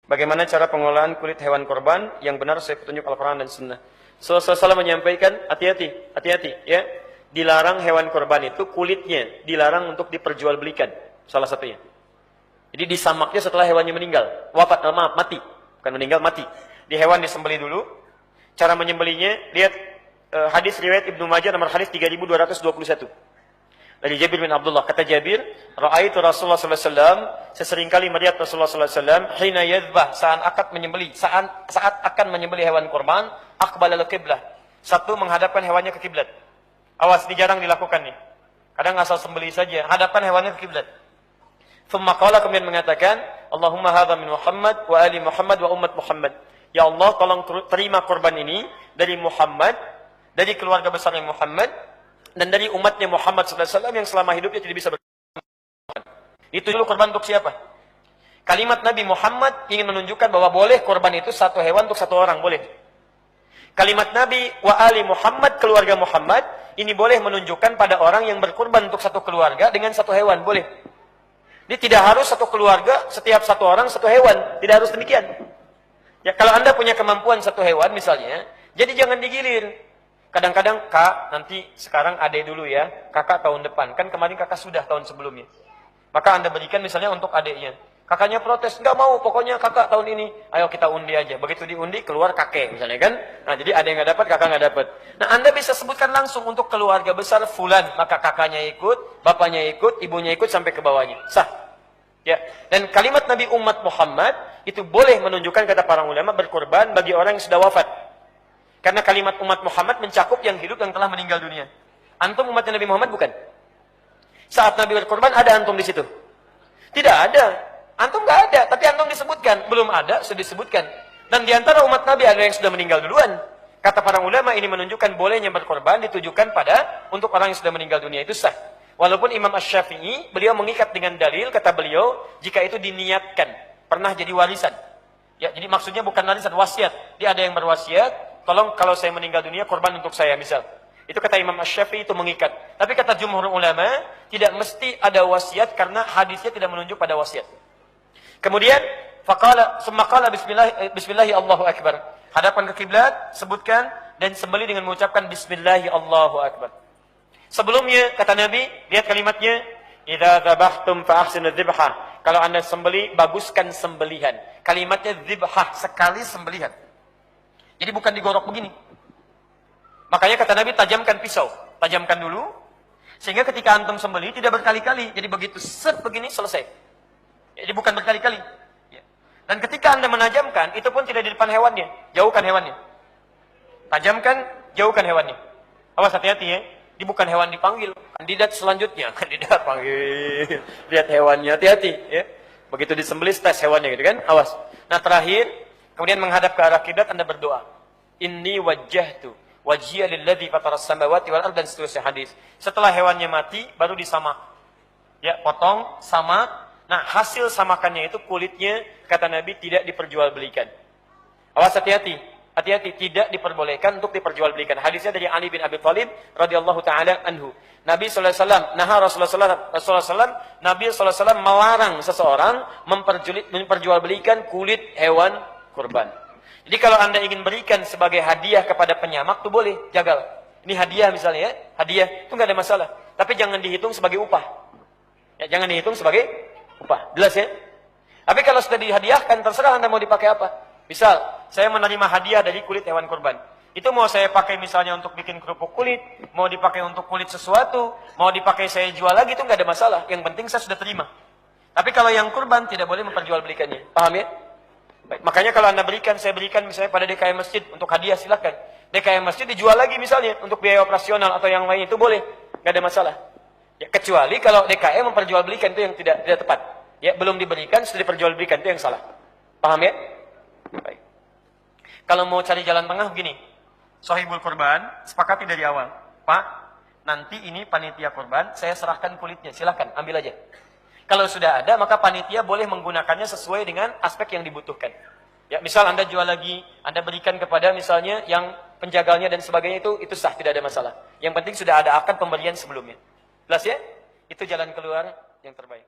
Bagaimana cara pengolahan kulit hewan korban yang benar sesuai petunjuk Al-Quran dan Sunnah? Rasulullah menyampaikan, hati-hati, ya. Dilarang hewan korban itu kulitnya dilarang untuk diperjualbelikan, salah satunya. Jadi disamaknya setelah hewannya meninggal, mati, bukan meninggal, mati. Di hewan disembelih dulu. Cara menyembelihnya, lihat hadis riwayat Ibnu Majah nomor hadis 3221. Dari Jabir bin Abdullah, kata Jabir, ra'aitu Rasulullah sallallahu alaihi wasallam, seseringkali melihat Rasulullah sallallahu alaihi wasallam hina yadhbah, saat akan menyembelih hewan kurban, aqbala al-qiblah. Satu, menghadapkan hewannya ke kiblat. Awas, ini jarang dilakukan nih. Kadang asal sembelih saja, hadapkan hewannya ke kiblat. Thumma qala, kemudian mengatakan, Allahumma hadza min Muhammad wa ali Muhammad wa ummat Muhammad. Ya Allah, tolong terima kurban ini dari Muhammad, dari keluarga besar yang Muhammad, dan dari umatnya Muhammad SAW yang selama hidupnya tidak bisa berkorban. Itu dulu korban untuk siapa? Kalimat Nabi Muhammad ingin menunjukkan bahwa boleh korban itu satu hewan untuk satu orang, boleh. Kalimat Nabi wa ali Muhammad, keluarga Muhammad, ini boleh menunjukkan pada orang yang berkorban untuk satu keluarga dengan satu hewan, boleh. Ini tidak harus satu keluarga, setiap satu orang satu hewan, tidak harus demikian. Ya, kalau Anda punya kemampuan satu hewan misalnya, jadi jangan digilir. Kadang-kadang, Kak, nanti sekarang adek dulu ya, kakak tahun depan. Kan kemarin kakak sudah tahun sebelumnya. Maka Anda berikan misalnya untuk adeknya. Kakaknya protes, nggak mau, pokoknya kakak tahun ini. Ayo kita undi aja. Begitu diundi, keluar kakek misalnya kan. Nah, jadi ada yang nggak dapat, kakak nggak dapat. Nah, Anda bisa sebutkan langsung untuk keluarga besar fulan. Maka kakaknya ikut, bapaknya ikut, ibunya ikut, sampai ke bawahnya. Sah. Ya. Dan kalimat Nabi umat Muhammad, itu boleh menunjukkan, kata para ulama, berkorban bagi orang yang sudah wafat. Karena kalimat umat Muhammad mencakup yang hidup yang telah meninggal dunia. Antum umatnya Nabi Muhammad bukan? Saat Nabi berkorban ada antum di situ? Tidak ada. Antum nggak ada, tapi antum disebutkan. Belum ada, sudah disebutkan. Dan di antara umat Nabi ada yang sudah meninggal duluan. Kata para ulama, ini menunjukkan bolehnya berkorban ditujukan pada untuk orang yang sudah meninggal dunia, itu sah. Walaupun Imam Asy-Syafi'i, beliau mengikat dengan dalil, kata beliau, jika itu diniatkan, pernah jadi warisan. Ya, jadi maksudnya bukan warisan, wasiat. Dia ada yang berwasiat, tolong kalau saya meninggal dunia, korban untuk saya, misal. Itu kata Imam Asy-Syafi'i, itu mengikat. Tapi kata jumhur ulama, tidak mesti ada wasiat karena hadisnya tidak menunjuk pada wasiat. Kemudian, summa qala bismillahi Allahu Akbar. Hadapkan ke kiblat, sebutkan, dan sembelih dengan mengucapkan bismillahi Allahu Akbar. Sebelumnya, kata Nabi, lihat kalimatnya, idza dzabhtum fa ahsinu dzibhah. Kalau Anda sembelih, baguskan sembelihan. Kalimatnya dzibhah, sekali sembelihan. Jadi bukan digorok begini. Makanya kata Nabi, tajamkan pisau. Tajamkan dulu. Sehingga ketika antum sembelih, tidak berkali-kali. Jadi begitu set begini, selesai. Jadi bukan berkali-kali. Dan ketika Anda menajamkan, itu pun tidak di depan hewannya. Jauhkan hewannya. Tajamkan, jauhkan hewannya. Awas, hati-hati ya. Ini bukan hewan dipanggil. Kandidat selanjutnya. Kandidat panggil. Lihat hewannya, hati-hati ya. Begitu disembelih, tes hewannya gitu kan. Awas. Nah terakhir, kemudian menghadap ke arah kiblat, Anda berdoa. Inni wajjahtu wajhiya lilladzi fataras samawati wal ardh, dan seterusnya hadis. Setelah hewannya mati, baru disamak. Ya, potong, samak. Nah, hasil samakannya itu kulitnya, kata Nabi, tidak diperjualbelikan. Awas, hati-hati. Hati-hati, tidak diperbolehkan untuk diperjualbelikan. Hadisnya dari Ali bin Abi Thalib radhiyallahu taala anhu. Nabi sallallahu alaihi wasallam, Rasulullah sallallahu Nabi sallallahu alaihi wasallam melarang seseorang memperjualbelikan kulit hewan kurban. Jadi kalau Anda ingin berikan sebagai hadiah kepada penyamak, itu boleh, jagal. Ini hadiah misalnya ya, hadiah, itu nggak ada masalah. Tapi jangan dihitung sebagai upah. Ya, jangan dihitung sebagai upah. Jelas ya? Tapi kalau sudah dihadiahkan, terserah Anda mau dipakai apa. Misal, saya menerima hadiah dari kulit hewan kurban. Itu mau saya pakai misalnya untuk bikin kerupuk kulit, mau dipakai untuk kulit sesuatu, mau dipakai saya jual lagi, itu nggak ada masalah. Yang penting saya sudah terima. Tapi kalau yang kurban, tidak boleh memperjualbelikannya. Paham ya? Baik, makanya kalau Anda berikan, saya berikan misalnya pada DKM masjid untuk hadiah, silahkan. DKM masjid dijual lagi misalnya untuk biaya operasional atau yang lain, itu boleh, nggak ada masalah. Ya, kecuali kalau DKM memperjualbelikan, itu yang tidak tepat. Ya, belum diberikan sudah diperjualbelikan, itu yang salah. Paham ya? Baik. Kalau mau cari jalan tengah begini, Sohibul Kurban sepakati dari awal, Pak, nanti ini panitia kurban, saya serahkan kulitnya, silahkan ambil aja. Kalau sudah ada, maka panitia boleh menggunakannya sesuai dengan aspek yang dibutuhkan. Ya, misal Anda jual lagi, Anda berikan kepada misalnya yang penjagalnya dan sebagainya, itu sah, tidak ada masalah. Yang penting sudah ada akad pemberian sebelumnya. Jelas ya? Itu jalan keluar yang terbaik.